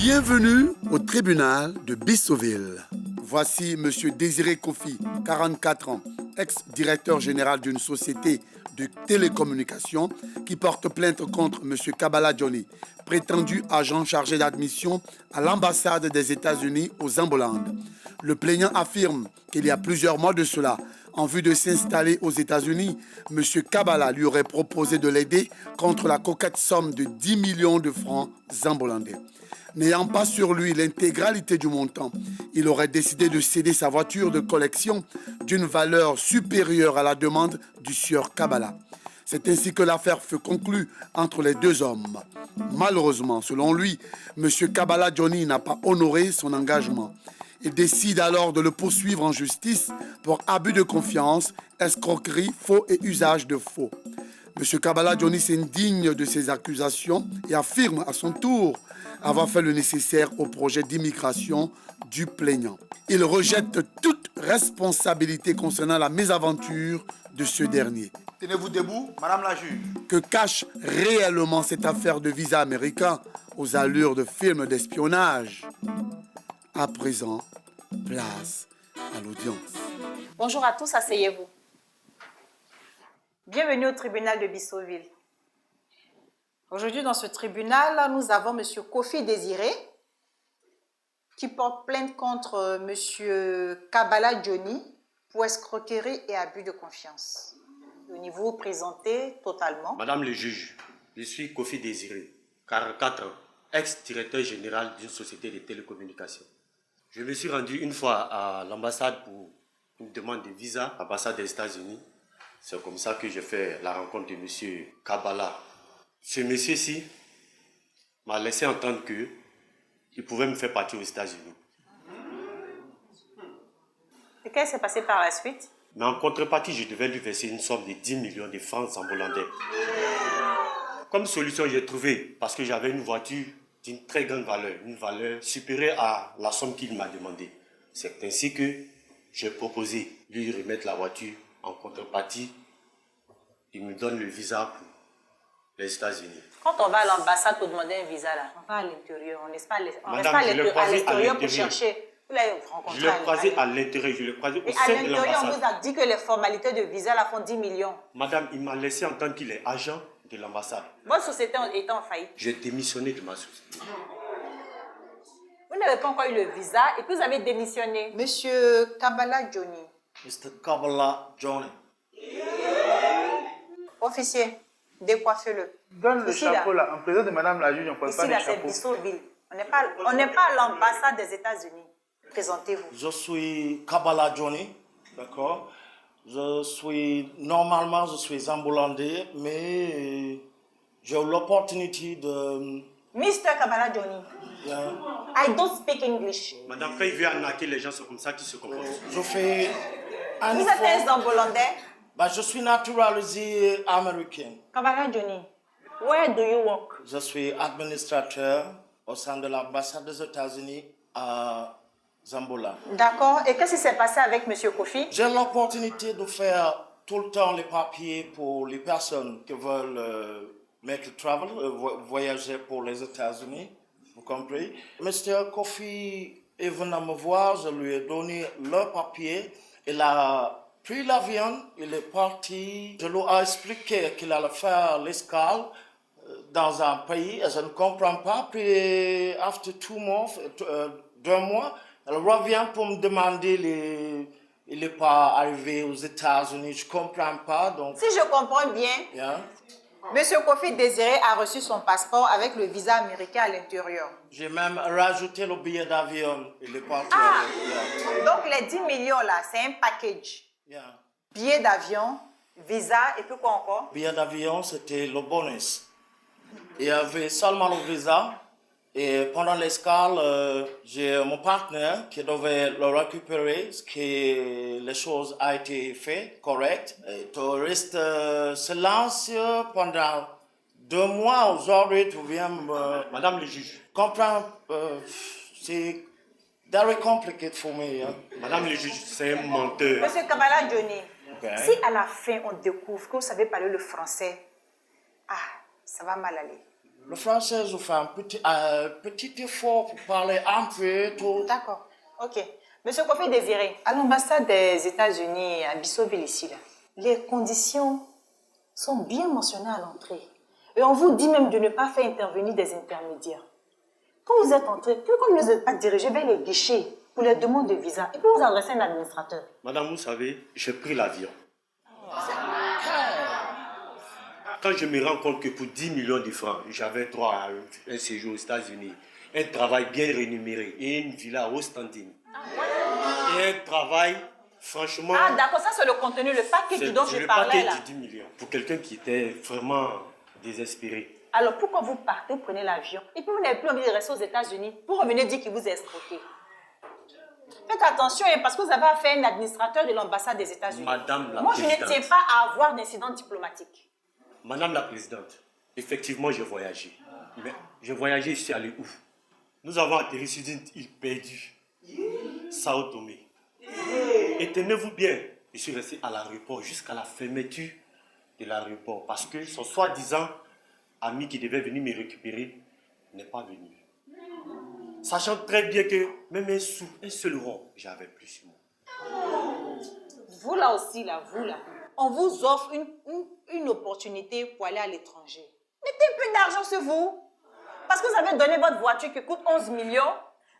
Bienvenue au tribunal de Bissoville. Voici M. Désiré Kofi, 44 ans, ex-directeur général d'une société de télécommunications qui porte plainte contre M. Kabala Johnny, prétendu agent chargé d'admission à l'ambassade des États-Unis aux Zambolandes. Le plaignant affirme qu'il y a plusieurs mois de cela, en vue de s'installer aux États-Unis, M. Kabala lui aurait proposé de l'aider contre la coquette somme de 10 millions de francs zambolandais. N'ayant pas sur lui l'intégralité du montant, il aurait décidé de céder sa voiture de collection d'une valeur supérieure à la demande du sieur Kabala. C'est ainsi que l'affaire fut conclue entre les deux hommes. Malheureusement, selon lui, M. Kabala Johnny n'a pas honoré son engagement. Il décide alors de le poursuivre en justice pour abus de confiance, escroquerie, faux et usage de faux. M. Kabala Johnny s'indigne de ces accusations et affirme à son tour avoir fait le nécessaire au projet d'immigration du plaignant. Il rejette toute responsabilité concernant la mésaventure de ce dernier. Tenez-vous debout, Madame la juge. Que cache réellement cette affaire de visa américain aux allures de films d'espionnage? À présent, place à l'audience. Bonjour à tous, asseyez-vous. Bienvenue au tribunal de Bissoville. Aujourd'hui, dans ce tribunal, nous avons M. Kofi Désiré qui porte plainte contre M. Kabala Johnny pour escroquerie et abus de confiance. Vous vous présentez totalement. Madame le juge, je suis Kofi Désiré, 44 ans, ex-directeur général d'une société de télécommunications. Je me suis rendu une fois à l'ambassade pour une demande de visa, l'ambassade des États-Unis. C'est comme ça que j'ai fait la rencontre de M. Kabala. Ce monsieur-ci m'a laissé entendre qu'il pouvait me faire partir aux États-Unis. Et qu'est-ce qui s'est passé par la suite? Mais en contrepartie, je devais lui verser une somme de 10 millions de francs zambolandais. Comme solution, j'ai trouvé, parce que j'avais une voiture d'une très grande valeur, une valeur supérieure à la somme qu'il m'a demandé. C'est ainsi que j'ai proposé lui remettre la voiture. En contrepartie, il me donne le visa pour les États-Unis. Quand on va à l'ambassade pour demander un visa, là, on va à l'intérieur. On ne reste pas à l'extérieur pour chercher. Je l'ai croisé à l'intérieur, je l'ai croisé au sein de l'ambassade. À l'intérieur, on vous a dit que les formalités de visa là font 10 millions. Madame, il m'a laissé entendre qu'il est agent de l'ambassade. Votre société est en faillite. J'ai démissionné de ma société. Vous n'avez pas encore eu le visa et puis vous avez démissionné. Monsieur Kabala Johnny. Mr. Kabala Johnny. Officier, décoiffez-le. Donne le Ici, chapeau là, en présence de madame la juge, on ne peut pas Ici, le là, c'est chapeau. Bissoville. On n'est pas à l'ambassade des États-Unis. Présentez-vous. Je suis Kabala Johnny, d'accord. Normalement, je suis zambolandais, mais j'ai eu l'opportunité de... Mr. Kabala Johnny. Yeah. I don't speak English. Madame, quand il veut arnaquer les gens, c'est comme ça qu'ils se comportent. Je fais... Vous êtes un zambolandais? Je suis naturalisé américain. Kabala Johnny, where do you work? Je suis administrateur au sein de l'ambassade des États-Unis à Zambola. D'accord. Et qu'est-ce qui s'est passé avec M. Kofi? J'ai l'opportunité de faire tout le temps les papiers pour les personnes qui veulent make a travel, voyager pour les États-Unis. Vous comprenez? Mr. Kofi est venu me voir, je lui ai donné le papier. Il a pris l'avion, il est parti. Je lui ai expliqué qu'il allait faire l'escale dans un pays et je ne comprends pas. Puis, après 2 mois, elle revient pour me demander il n'est pas arrivé aux États-Unis. Je ne comprends pas. Donc, Si je comprends bien, yeah. M. Kofi Désiré a reçu son passeport avec le visa américain à l'intérieur. J'ai même rajouté le billet d'avion. Il est parti avec. Yeah. Donc les 10 millions là, c'est un package. Yeah. Billet d'avion, visa et puis quoi encore? Billet d'avion, c'était le bonus. Il y avait seulement le visa. Et pendant l'escale, j'ai mon partenaire qui devait le récupérer, les choses ont été faites correct. Et tu restes silencieux pendant 2 mois. Aujourd'hui, tu viens me... Madame le juge. Comprends, c'est very complicated for me. Hein? Madame le juge, c'est un menteur. Monsieur Kabala Johnny, Okay. si à la fin on découvre que vous savez parler le français, ça va mal aller. Le français, je fais un petit effort pour parler un peu, tout. D'accord. OK. Monsieur Kofi Désiré, à l'ambassade des États-Unis à Bissoville ici, là, les conditions sont bien mentionnées à l'entrée. Et on vous dit même de ne pas faire intervenir des intermédiaires. Quand vous êtes entré, pourquoi vous n'êtes pas dirigé vers les guichets pour les demandes de visa et puis vous adressez à un administrateur? Madame, vous savez, j'ai pris l'avion. Quand je me rends compte que pour 10 millions de francs, j'avais droit à un séjour aux États-Unis, un travail bien rémunéré et une villa au standing. Et un travail, franchement... Ah d'accord, ça c'est le contenu, le paquet dont je parlais là. Le paquet de 10 millions. Pour quelqu'un qui était vraiment désespéré. Alors pourquoi vous partez, vous prenez l'avion et puis vous n'avez plus envie de rester aux États-Unis pour revenir dire qu'il vous a escroqué? Faites attention parce que vous avez affaire à un administrateur de l'ambassade des États-Unis. Madame la Moi, je ne présidente. tiens pas à avoir d'incident diplomatique. Madame la présidente, effectivement, j'ai voyagé. Mais j'ai voyagé, je suis allé où? Nous avons atterri sur une île perdue, Sao Tomé. Et tenez-vous bien, je suis resté à l'aéroport jusqu'à la fermeture de l'aéroport parce que son soi-disant ami qui devait venir me récupérer n'est pas venu. Sachant très bien que même un seul rond, j'avais plus sur moi. Vous là aussi, là, vous là, on vous offre une opportunité pour aller à l'étranger. Mettez un peu d'argent sur vous. Parce que vous avez donné votre voiture qui coûte 11 millions.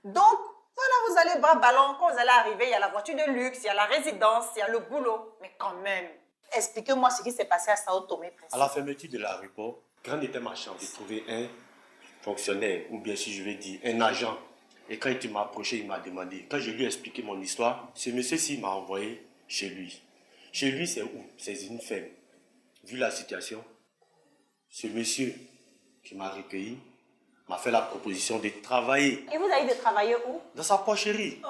Donc, voilà, vous allez bras ballon. Quand vous allez arriver, il y a la voiture de luxe, il y a la résidence, il y a le boulot. Mais quand même, expliquez-moi ce qui s'est passé à Sao Tomé. À la fermeture de l'aéroport, grande était ma chance de trouver un fonctionnaire, ou bien si je vais dire, un agent. Et quand il m'a approché, il m'a demandé. Quand je lui ai expliqué mon histoire, ce monsieur-ci m'a envoyé chez lui. Chez lui, c'est où? C'est une ferme. Vu la situation, ce monsieur qui m'a recueilli m'a fait la proposition de travailler. Et vous avez de travailler où? Dans sa pocherie.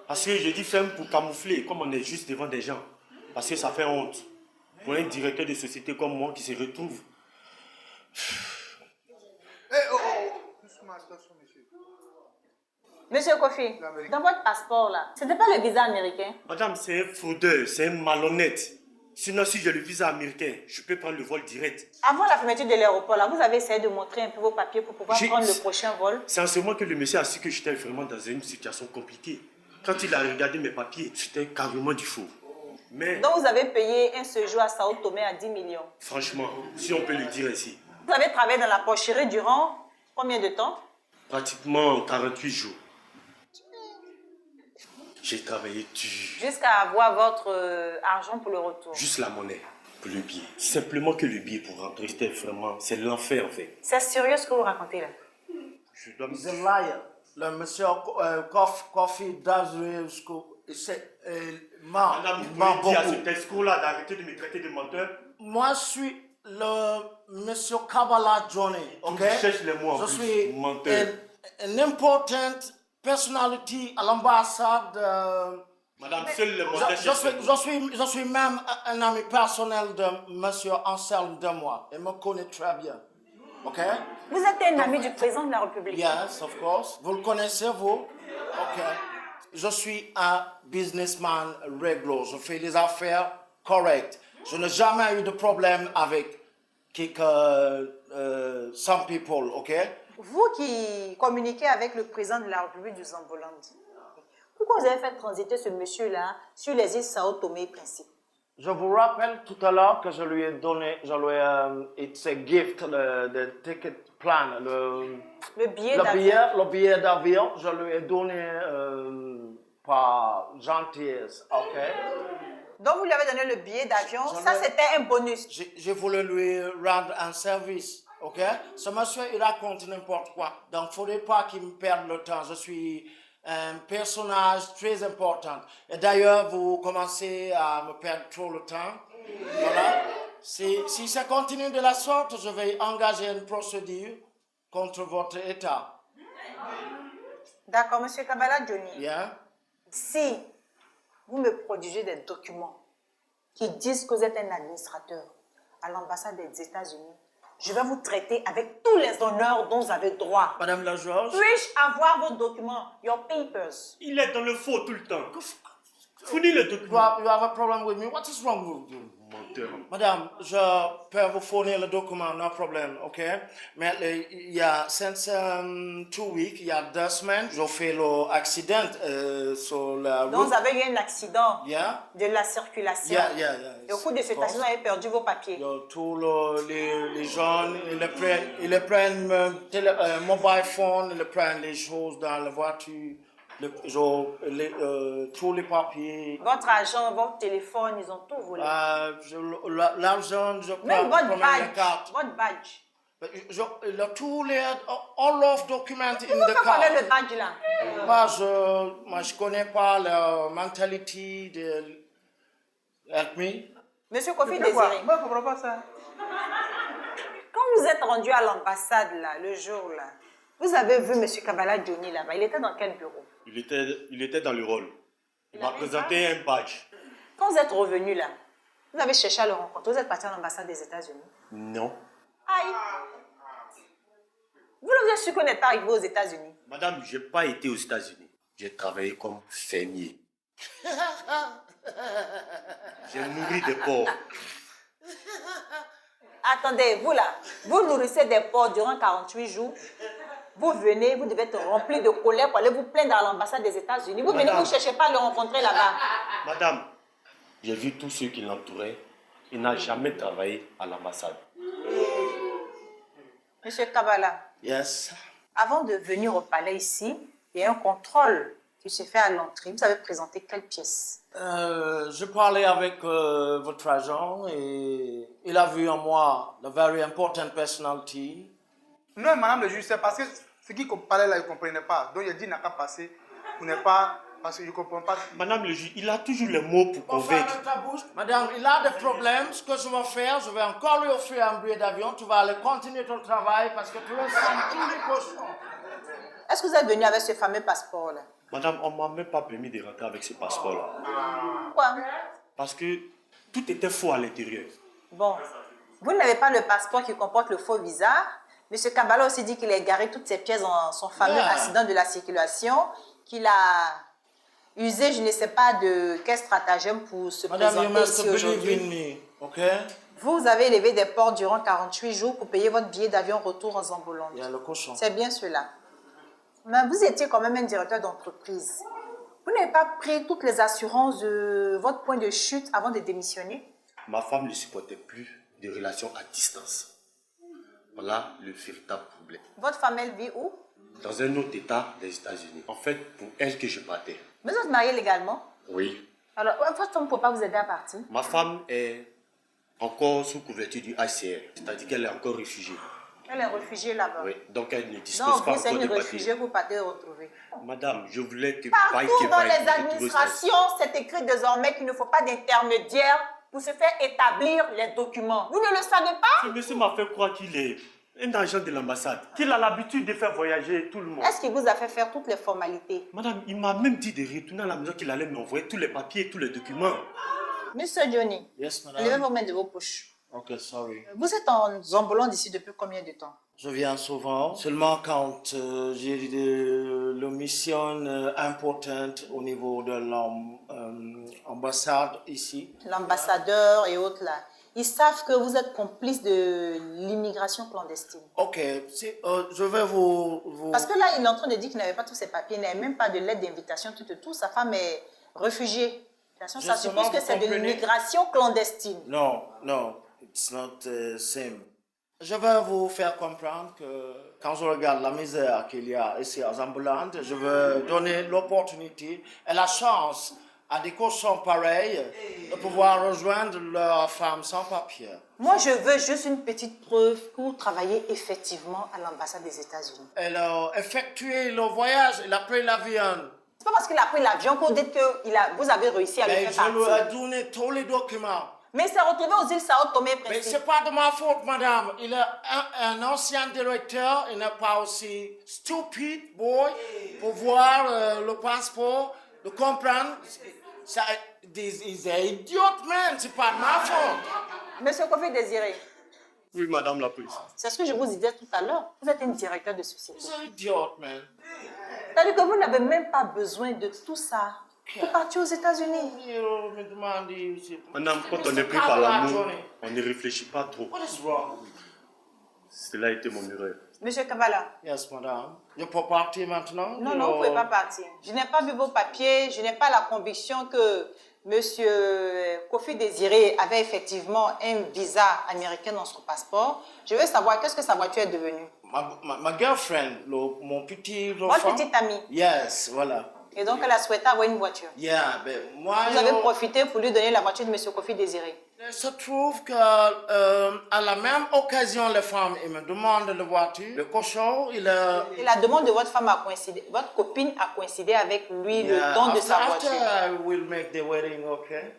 Parce que je dis ferme pour camoufler, comme on est juste devant des gens. Parce que ça fait honte. Pour un directeur de société comme moi qui se retrouve. Doucement, attention, monsieur. Monsieur Kofi, dans votre passeport là, c'était pas le visa américain? Madame, c'est un fraudeur, c'est un malhonnête. Sinon, si j'ai le visa américain, je peux prendre le vol direct. Avant la fermeture de l'aéroport, là, vous avez essayé de montrer un peu vos papiers pour pouvoir prendre le prochain vol? C'est en ce moment que le monsieur a su que j'étais vraiment dans une situation compliquée. Quand il a regardé mes papiers, c'était carrément du faux. Mais, Donc vous avez payé un séjour à Sao Tomé à 10 millions. franchement, si on peut le dire ainsi, Vous avez travaillé dans la pocherie durant combien de temps? pratiquement 48 jours. J'ai travaillé dur. Jusqu'à avoir votre argent pour le retour. Juste la monnaie pour le billet. Simplement que le billet pour rentrer, c'était vraiment... C'est l'enfer en fait. C'est sérieux ce que vous racontez là? Je dois me... He's a liar. Le monsieur Kofi Désiré, Madame, vous pouvez dire à ce discours-là d'arrêter de me traiter de menteur? Moi, je suis le monsieur Kabbalah Johnny, ok? Tu cherches les mots en Je plus, suis menteur. an important personality à l'ambassade. Madame, seul le menteur cherche les mots. Je suis même un ami personnel de monsieur Anselme Demois. Il me connaît très bien, ok? Vous êtes un ami du président de la République? Yes, of course. Vous le connaissez, vous? Ok. Je suis un businessman réglo. Je fais des affaires correctes. Je n'ai jamais eu de problème avec some people, ok? Vous qui communiquez avec le président de la République du Zamboland, pourquoi vous avez fait transiter ce monsieur-là sur les îles Sao Tomé et Principe? Je vous rappelle tout à l'heure que je lui ai donné, it's a gift, le ticket plan, Le billet d'avion, je lui ai donné par gentillesse, ok? Donc vous lui avez donné le billet d'avion, Je ça lui- c'était un bonus. J'ai voulu lui rendre un service, ok? Ce monsieur, il raconte n'importe quoi. Donc, il ne faudrait pas qu'il me perde le temps. Je suis un personnage très important. Et d'ailleurs, vous commencez à me perdre trop le temps. Voilà. Si ça continue de la sorte, je vais engager une procédure contre votre État. D'accord, monsieur Kabbalah Johnny. Yeah? Si vous me prodigez des documents qui disent que vous êtes un administrateur à l'ambassade des États-Unis, je vais vous traiter avec tous les honneurs dont vous avez droit. Madame la Georges? Puis-je avoir vos documents, your papers? Il est dans le faux tout le temps. Fournis le document. You have a problem with me? What is wrong with you? docteur. Madame, je peux vous fournir le document, no problème, ok? Mais il y a since 2 weeks, il y a 2 semaines, j'ai fait l'accident sur la route. Donc, vous avez eu un accident Yeah. de la circulation. Yeah. Et au cours de cet accident, vous avez perdu vos papiers. Tous les jeunes, ils prennent mobile phone, ils prennent les choses dans la voiture, tous les papiers. Votre argent, votre téléphone, ils ont tout volé. L'argent, je Même prends votre les badge. cartes. Votre badge. Tous les all of documents in Pourquoi the pas car. avec le badge là? Moi, je connais pas la mentalité de help me. Monsieur Kofi C'est quoi? Désiré, Moi, je ne comprends pas ça. quand vous êtes rendu à l'ambassade là, le jour là, vous avez vu Monsieur Kabala Johnny là-bas. Il était dans quel bureau? Il était dans le rôle. Il m'a présenté un badge. Quand vous êtes revenu là, vous avez cherché à le rencontrer. Vous êtes parti à l'ambassade des États-Unis. Non. Aïe. Vous êtes sûr qu'on n'est pas arrivé aux États-Unis? Madame, je n'ai pas été aux États-Unis. J'ai travaillé comme fermier. J'ai nourri des porcs. Attendez, vous là, vous nourrissez des porcs durant 48 jours. Vous venez, vous devez être rempli de colère pour aller vous plaindre à l'ambassade des États-Unis. Vous venez, Madame. vous ne cherchez pas à le rencontrer là-bas. Madame, j'ai vu tous ceux qui l'entouraient. Il n'a jamais travaillé à l'ambassade. Monsieur Kabala, Yes. avant de venir au palais ici, il y a un contrôle qui se fait à l'entrée. Vous avez présenté quelle pièce? Je parlais avec votre agent et il a vu en moi la very important personality. Non, madame le juge, c'est parce que ce qu'il parlait là, il ne comprenait pas. Donc, il a dit, n'a qu'à passer. Vous n'êtes pas, parce que je ne comprends pas. Madame le juge, il a toujours les mots pour convaincre. Madame, il a des problèmes. Ce que je vais faire, je vais encore lui offrir un billet d'avion. Tu vas aller continuer ton travail parce que tu ressembles tous les cochons. Est-ce que vous êtes venu avec ce fameux passeport-là? Madame, on ne m'a même pas permis de rentrer avec ce passeport-là. Pourquoi? Parce que tout était faux à l'intérieur. Bon, vous n'avez pas le passeport qui comporte le faux visa. Monsieur Kabala aussi dit qu'il a garé toutes ses pièces dans son fameux accident de la circulation, qu'il a usé, je ne sais pas de quel stratagème pour se Madame, you présenter must ici believe aujourd'hui. in me, ok? Vous avez élevé des ports durant 48 jours pour payer votre billet d'avion retour en Zambolonde. Il y a le cochon. C'est bien cela. Mais vous étiez quand même un directeur d'entreprise. Vous n'avez pas pris toutes les assurances de votre point de chute avant de démissionner? Ma femme ne supportait plus de relations à distance. Voilà le véritable problème. Votre femme, elle vit où? Dans un autre état des États-Unis. En fait, pour elle que je partais. Vous êtes marié légalement? Oui. Alors, votre femme ne peut pas vous aider à partir? Ma femme est encore sous couverture du HCR. C'est-à-dire qu'elle est encore réfugiée. Elle est réfugiée là-bas. Oui. Donc elle ne dispose Donc, pas vous êtes encore de une papier. réfugiée, vous partez retrouver. Madame, je voulais que Partout Païké dans vaille les retrouver sa- administrations, c'est écrit désormais qu'il ne faut pas d'intermédiaire pour se faire établir les documents. Vous ne le savez pas? Ce monsieur m'a fait croire qu'il est un agent de l'ambassade, qu'il a l'habitude de faire voyager tout le monde. Est-ce qu'il vous a fait faire toutes les formalités? Madame, il m'a même dit de retourner à la maison qu'il allait m'envoyer tous les papiers, tous les documents. Monsieur Johnny, Yes, levez madame. vos mains de vos poches. Ok, sorry. Vous êtes en Zambolonde d'ici depuis combien de temps? Je viens souvent, seulement quand j'ai de mission importante au niveau de l'ambassade ici. L'ambassadeur et autres là, ils savent que vous êtes complice de l'immigration clandestine. Ok, je vais vous... Parce que là, il est en train de dire qu'il n'avait pas tous ses papiers, il n'avait même pas de lettre d'invitation, tout. Sa femme est réfugiée. Ça Justement, suppose que vous c'est de comprenez? l'immigration clandestine. Non, it's not same. Je vais vous faire comprendre que quand je regarde la misère qu'il y a ici à Zambolonde, je veux donner l'opportunité et la chance à des cochons pareils de pouvoir rejoindre leurs femmes sans papier. Moi, je veux juste une petite preuve que vous travaillez effectivement à l'ambassade des États-Unis. Elle a effectué le voyage, elle a pris l'avion. C'est pas parce qu'il a pris l'avion que vous dites que vous avez réussi à le Mais faire je lui ai partir. donné tous les documents. Mais il s'est retrouvé aux îles Sao Tomé et Mais Principe. c'est pas de ma faute, madame. Il est un ancien directeur, il n'est pas aussi stupide, boy, pour voir le passeport, de comprendre. Il est idiot, man, c'est pas de ma faute. Monsieur Kofi Désiré, Oui, madame la police. c'est ce que je vous disais tout à l'heure. Vous êtes un directeur de société. C'est idiot, man. C'est-à-dire que vous n'avez même pas besoin de tout ça Pour partir aux États-Unis. Il me demande... Madame, quand on est pris par l'amour, on ne réfléchit pas trop. What is wrong? Cela a été mon erreur. Monsieur Kabbalah. Yes, madame. Je peux partir maintenant? Non, non, vous ne pouvez pas partir. Je n'ai pas vu vos papiers, je n'ai pas la conviction que Monsieur Kofi Désiré avait effectivement un visa américain dans son passeport. Je veux savoir qu'est-ce que sa voiture est devenue. Ma girlfriend, mon petit enfant. Votre petite amie. Yes, voilà. Et donc elle a souhaité avoir une voiture. Yeah, ben, moi, Vous avez profité pour lui donner la voiture de Monsieur Kofi Désiré. Il se trouve qu'à la même occasion, les femmes ils me demandent la voiture. Le cochon, il a... Et la demande de votre femme a coïncidé, votre copine a coïncidé avec lui le temps de sa voiture. After I will make the wedding, okay?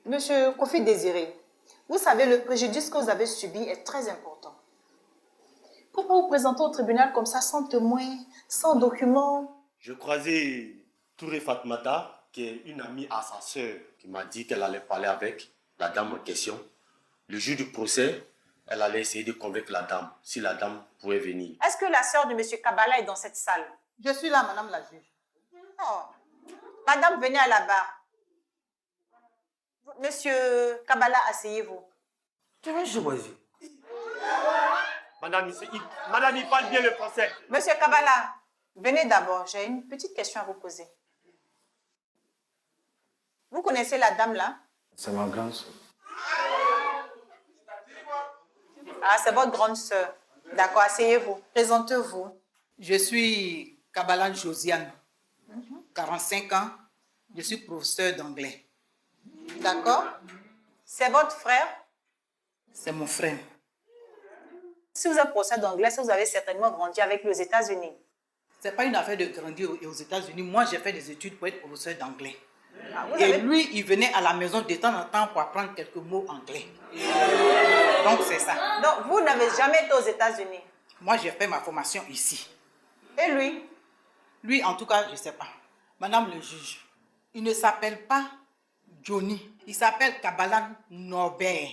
Monsieur Kofi Désiré, vous savez, le préjudice que vous avez subi est très important. Pourquoi vous présenter au tribunal comme ça, sans témoin, sans document? Je croisais Touré Fatmata, qui est une amie à sa sœur, qui m'a dit qu'elle allait parler avec la dame en question. Le jour du procès, elle allait essayer de convaincre la dame, si la dame pouvait venir. Est-ce que la sœur de Monsieur Kabbalah est dans cette salle? Je suis là, madame la juge. Oh. Madame, venez à la barre. Monsieur Kabbalah, asseyez-vous. Tu veux choisir? Madame, il parle bien le français. Monsieur Kabbalah, venez d'abord. J'ai une petite question à vous poser. Vous connaissez la dame là? C'est ma grande soeur. Ah, c'est votre grande sœur. D'accord, asseyez-vous. Présentez-vous. Je suis Kabbalah Josiane, 45 ans. Je suis professeur d'anglais. D'accord. C'est votre frère? C'est mon frère. Si vous êtes professeur d'anglais, vous avez certainement grandi avec lui aux États-Unis. Ce n'est pas une affaire de grandir aux États-Unis. Moi, j'ai fait des études pour être professeur d'anglais. Ah, vous Et avez... lui, il venait à la maison de temps en temps pour apprendre quelques mots anglais. Donc, c'est ça. Donc, vous n'avez jamais été aux États-Unis? Moi, j'ai fait ma formation ici. Et lui? Lui, en tout cas, je ne sais pas. Madame le juge, il ne s'appelle pas Johnny. Il s'appelle Kabbalah Norbert.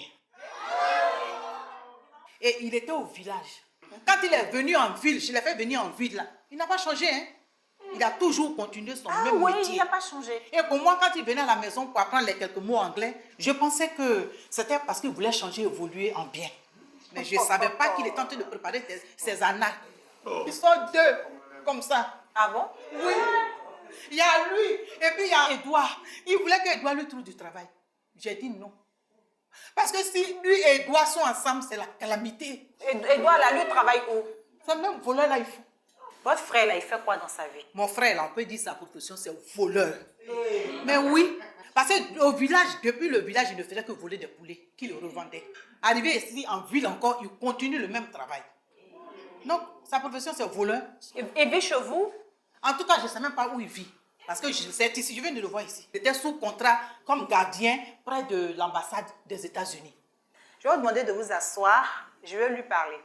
Et il était au village. Quand il est venu en ville, je l'ai fait venir en ville là. Il n'a pas changé, hein. Il a toujours continué son même oui, métier. il n'a pas changé. Et pour moi, quand il venait à la maison pour apprendre les quelques mots anglais, je pensais que c'était parce qu'il voulait changer, évoluer en bien. Mais je ne savais pas qu'il était en train de préparer ses annales. Ils sont deux, comme ça. Ah bon? Oui. Il y a lui, et puis il y a Edouard. Il voulait qu'Edouard lui trouve du travail. J'ai dit non. Parce que si lui et Edouard sont ensemble, c'est la calamité. Edouard, là, lui, travaille où? C'est même voleur là, il faut. Votre frère, là, il fait quoi dans sa vie? Mon frère, là, on peut dire sa profession, c'est voleur. Mais oui, parce qu'au village, depuis le village, il ne faisait que voler des poulets qu'il revendait. Arrivé ici, en ville encore, il continue le même travail. Donc, sa profession, c'est voleur. Il vit chez vous? En tout cas, je ne sais même pas où il vit. Parce que c'est ici, je viens de le voir ici. Il était sous contrat comme gardien près de l'ambassade des États-Unis. Je vais vous demander de vous asseoir. Je vais lui parler.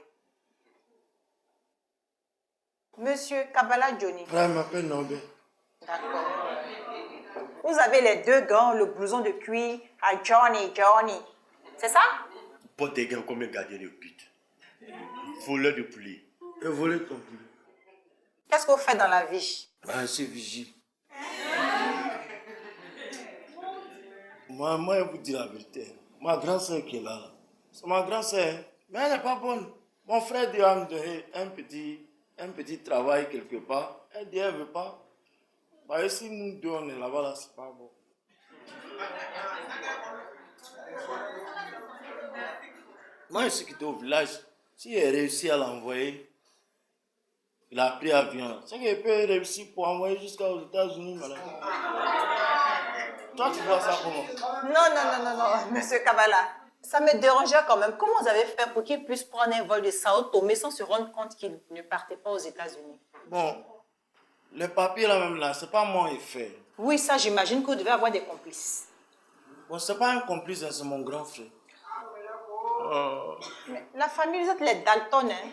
Monsieur Kabbalah Johnny. Frère m'appelle Norbert. D'accord. Vous avez les deux gants, le blouson de cuir à Johnny. C'est ça? Porte des gants comme un gardien de but. Voleur de poulet. Et voler ton poulet. Qu'est-ce que vous faites dans la vie? Je suis vigile. Moi, je vous dis la vérité. Ma grande soeur qui est là, c'est ma grande soeur. Mais elle n'est pas bonne. Mon frère dit à me donner un petit travail quelque part. Elle dit elle ne veut pas. Bah, si nous deux on est là-bas, là, c'est pas bon. Moi, je suis quitté au village. Si elle réussit à l'envoyer, il a pris avion. C'est qu'il peut réussir pour envoyer jusqu'aux États-Unis, madame. Toi, tu vois ça comment? Non, monsieur Kabbalah. Ça me dérangeait quand même. Comment vous avez fait pour qu'il puisse prendre un vol de Sao Tomé sans se rendre compte qu'il ne partait pas aux États-Unis? Bon, le papier là même là, c'est pas moi qui fait. Oui, ça, j'imagine que vous devez avoir des complices. Bon, c'est pas un complice, hein, c'est mon grand frère. Mais la famille, vous êtes les Dalton, hein?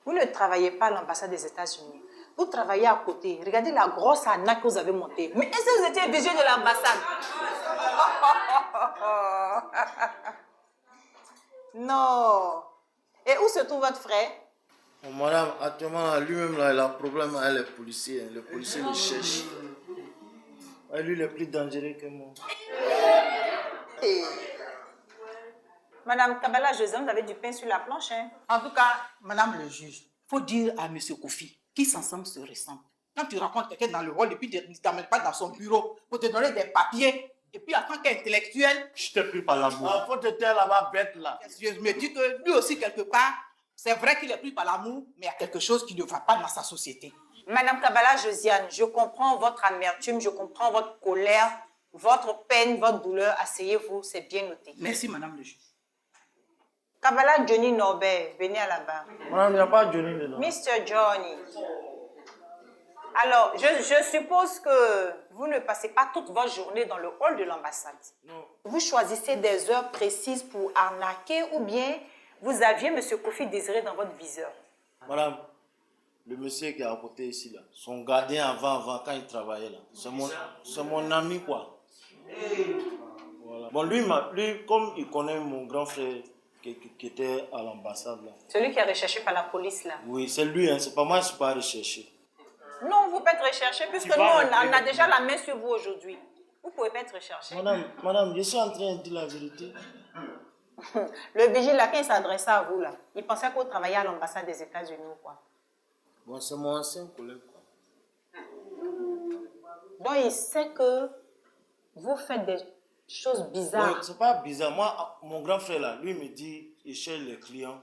Vous ne travaillez pas à l'ambassade des États-Unis. Vous travaillez à côté. Regardez la grosse arnaque que vous avez montée. Mais est-ce que vous étiez obligé de l'ambassade? Non. Et où se trouve votre frère? Bon, madame, actuellement, lui-même, là, il a un problème avec les policiers. Les policiers le cherchent. Ouais, lui, il est plus dangereux que moi. Madame Kabala José, vous avez du pain sur la planche, hein? En tout cas, madame le juge, il faut dire à monsieur Kofi qui s'ensemble se ressemble. Quand tu rencontres quelqu'un dans le hall et puis tu ne t'amènes pas dans son bureau pour te donner des papiers, et puis en tant qu'intellectuel, Je t'ai pris par l'amour. Ah, faut te taire là-bas, bête là. je me dis que lui aussi, quelque part, c'est vrai qu'il est pris par l'amour, mais il y a quelque chose qui ne va pas dans sa société. Madame Kabala Josiane, je comprends votre amertume, je comprends votre colère, votre peine, votre douleur. Asseyez-vous, c'est bien noté. Merci, madame le juge. Kabala Johnny Norbert, venez à la barre. Madame, il n'y a pas Johnny dedans. Mr. Johnny. Alors, je suppose que vous ne passez pas toute votre journée dans le hall de l'ambassade. Non. Vous choisissez des heures précises pour arnaquer ou bien vous aviez M. Kofi Désiré dans votre viseur. Madame, le monsieur qui a apporté ici, là, son gardien avant, quand il travaillait là, c'est mon ami, quoi. Voilà. Bon, lui, comme il connaît mon grand frère qui était à l'ambassade, là. Celui qui est recherché par la police, là. Oui, c'est lui, hein, c'est pas moi, je ne suis pas recherché. Non, vous pouvez être recherché puisque nous, on a déjà la main sur vous aujourd'hui. Vous ne pouvez pas être recherché. Madame, je suis en train de dire la vérité. Le vigile, là, quand il s'adressait à vous, là, il pensait que vous travailliez à l'ambassade des États-Unis ou quoi. Bon, c'est mon ancien collègue, quoi. Donc, il sait que vous faites des choses bizarres. Ouais, c'est pas bizarre. Moi, mon grand frère, là, lui, me dit, il cherche les clients,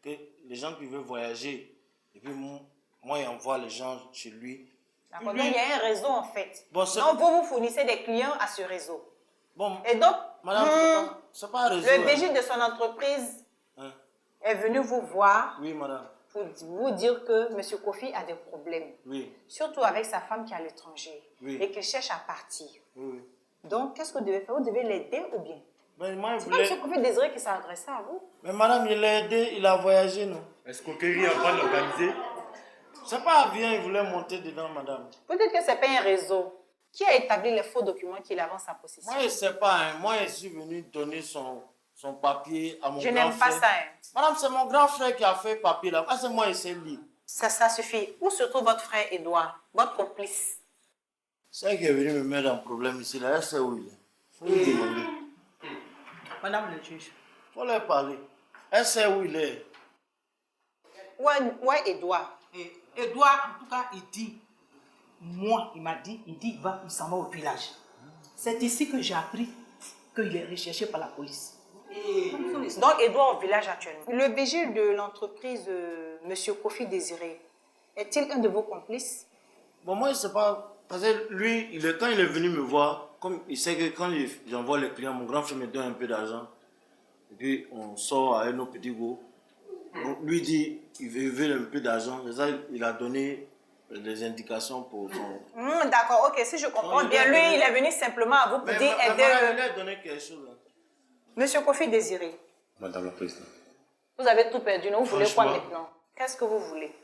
que les gens qui veulent voyager. Et puis, moi, il envoie les gens chez lui. D'accord. Lui- Donc, il y a un réseau, en fait. Bon, Donc, vous fournissez des clients à ce réseau. Bon, Et donc, madame, c'est pas un réseau. le hein. vigile de son entreprise Hein? est venu vous voir Oui, madame. pour vous dire que M. Kofi a des problèmes. Oui, Surtout avec sa femme qui est à l'étranger. Oui. Et qu'il cherche à partir. oui, oui. Donc, qu'est-ce que vous devez faire? Vous devez l'aider ou bien? Mais moi, il C'est pas voulait... M. Kofi Désiré qui s'est adressé à vous. Mais madame, il l'a aidé, il a voyagé, non? Est-ce qu'Okéry a pas organisé? C'est pas avion, il voulait monter dedans, madame. Peut-être que ce n'est pas un réseau. Qui a établi les faux documents qu'il avait en sa possession? Moi, je sais pas, hein. Moi, je suis venu donner son papier à mon Je grand n'aime pas frère. ça. Hein. Madame, c'est mon grand frère qui a fait papier là. Ah, c'est moi, il sait lire. Ça suffit. Où se trouve votre frère Edouard, votre complice? C'est elle qui est venu me mettre en problème ici, là. Elle sait où il est. Faut lui demander. Madame le juge. Faut leur parler. Elle sait où il est. Ouais, Edouard. Et Edouard, en tout cas, il dit, moi, il m'a dit, il s'en va au village. C'est ici que j'ai appris qu'il est recherché par la police. Donc, Edouard au village actuellement. Le vigile de l'entreprise, M. Kofi Désiré, est-il un de vos complices? Bon, moi, je sais pas. Parce que lui, quand il est venu me voir, comme il sait que quand j'envoie les clients, mon grand frère me donne un peu d'argent. Et puis, on sort avec nos petits gros. Donc, lui dit, il veut un peu d'argent. C'est ça, il a donné des indications pour son... D'accord, ok, si je comprends bien, lui, il est venu simplement à vous pour dire aider il lui a donné quelque chose. Là. M. Kofi Désiré. Madame la Présidente. Vous avez tout perdu, non? Vous voulez quoi Franchement. maintenant? Qu'est-ce que vous voulez?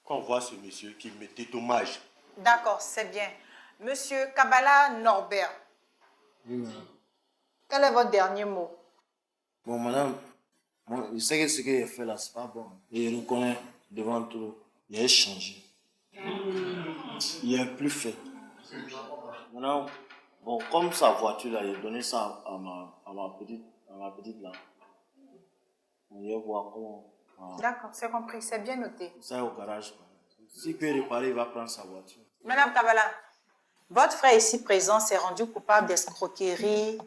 Quand on voit ce monsieur qui me dédommage, D'accord, c'est bien. Monsieur Kabala Norbert, Oui, madame. quel est votre dernier mot? Bon, madame, moi, je sais que ce qu'il a fait là, c'est pas bon. Et je reconnais devant tout, il a changé. Il est plus fait. Maintenant, bon, comme sa voiture là, il a donné ça à ma petite là. On va voir comment. D'accord, c'est compris, c'est bien noté. Ça au garage. Quoi. S'il peut réparer, il va prendre sa voiture. Madame Kabala, votre frère ici présent s'est rendu coupable d'escroquerie,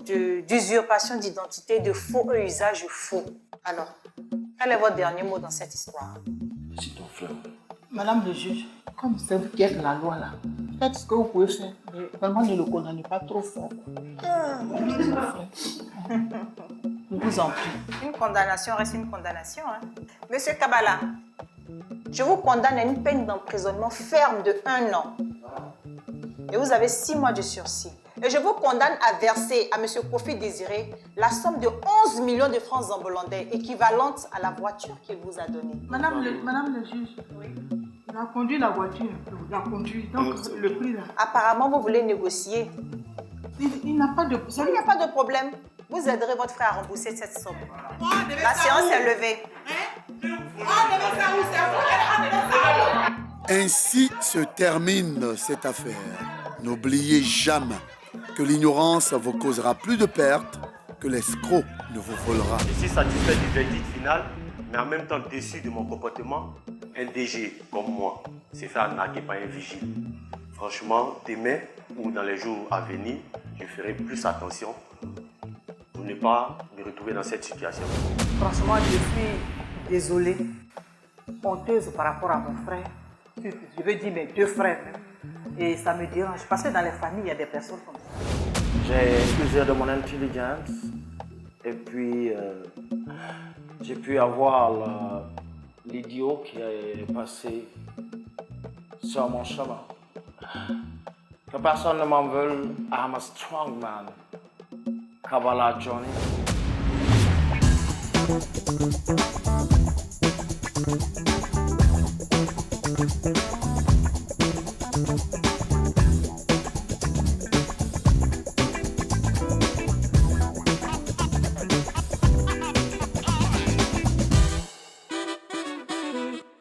d'usurpation d'identité, de faux et usage faux. Alors, quel est votre dernier mot dans cette histoire? C'est ton frère. Madame le juge, comme c'est vous qui êtes la loi là, faites ce que vous pouvez faire. Mais vraiment, ne le condamnez pas trop fort. Je vous en prie. Une condamnation reste une condamnation. Hein? Monsieur Kabala, je vous condamne à une peine d'emprisonnement ferme de 1 an. Et vous avez 6 mois de sursis. Et je vous condamne à verser à M. Kofi Désiré la somme de 11 millions de francs zambolandais, équivalente à la voiture qu'il vous a donnée. Madame le juge, il a conduit la voiture. Il a conduit. Donc, le prix là. Apparemment, vous voulez négocier. Il n'a pas de. Il n'y a pas de problème. Vous aiderez votre frère à rembourser cette somme. La séance est levée. On devait faire où c'est vous? On devait faire où? Ainsi se termine cette affaire. N'oubliez jamais que l'ignorance vous causera plus de pertes que l'escroc ne vous volera. Je suis satisfait du verdict final, mais en même temps déçu de mon comportement. Un DG comme moi s'est fait arnaquer par un vigile. Franchement, demain ou dans les jours à venir, je ferai plus attention pour ne pas me retrouver dans cette situation. Franchement, je suis désolée, honteuse par rapport à mon frère. Je veux dire mes deux frères même. Et ça me dérange parce que dans les familles, il y a des personnes comme ça. J'ai usé de mon intelligence et puis j'ai pu avoir l'idiot qui est passé sur mon chemin. Que personne ne m'en veuille, I'm a strong man. Kabbalah Johnny.